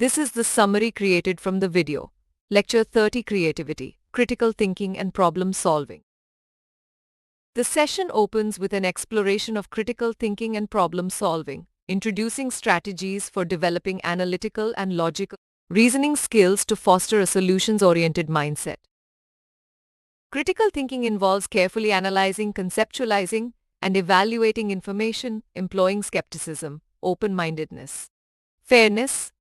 This is the summary created from the video. Lecture 30: Creativity, Critical Thinking and Problem Solving. The session opens with an exploration of critical thinking and problem solving, introducing strategies for developing analytical and logical reasoning skills to foster a solutions-oriented mindset. Critical thinking involves carefully analyzing, conceptualizing, and evaluating information, employing skepticism, open-mindedness, fairness,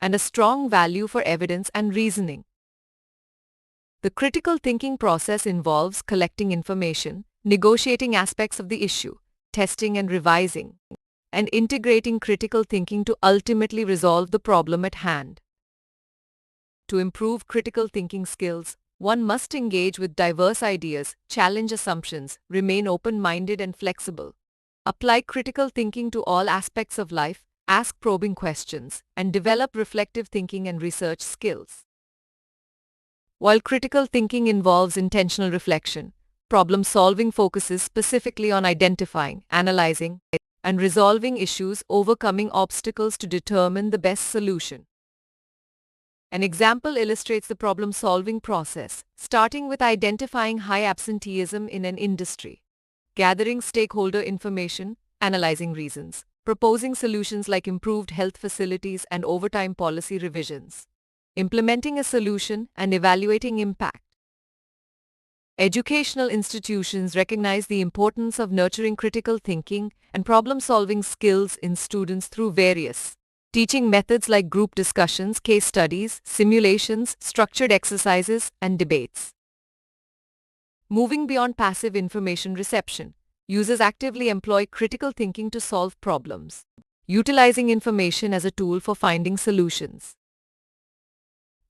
and a strong value for evidence and reasoning. The critical thinking process involves collecting information, negotiating aspects of the issue, testing and revising, and integrating critical thinking to ultimately resolve the problem at hand. To improve critical thinking skills, one must engage with diverse ideas, challenge assumptions, remain open-minded and flexible, apply critical thinking to all aspects of life, ask probing questions, and develop reflective thinking and research skills. While critical thinking involves intentional reflection, problem solving focuses specifically on identifying, analyzing, and resolving issues, overcoming obstacles to determine the best solution. An example illustrates the problem-solving process, starting with identifying high absenteeism in an industry, gathering stakeholder information, analyzing reasons, proposing solutions like improved health facilities and overtime policy revisions, implementing a solution, and evaluating impact. Educational institutions recognize the importance of nurturing critical thinking and problem-solving skills in students through various teaching methods like group discussions, case studies, simulations, structured exercises, and debates. Moving beyond passive information reception, users actively employ critical thinking to solve problems, utilizing information as a tool for finding solutions.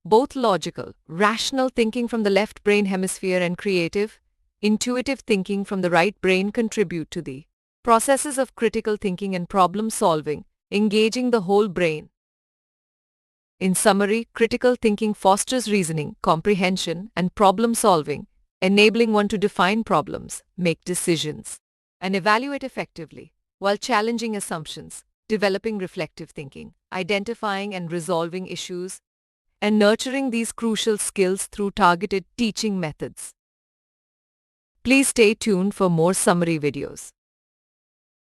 Both logical, rational thinking from the left brain hemisphere and creative, intuitive thinking from the right brain contribute to the processes of critical thinking and problem solving, engaging the whole brain. In summary, critical thinking fosters reasoning, comprehension, and problem solving, enabling one to define problems, make decisions, and evaluate effectively, while challenging assumptions, developing reflective thinking, identifying and resolving issues, and nurturing these crucial skills through targeted teaching methods. Please stay tuned for more summary videos.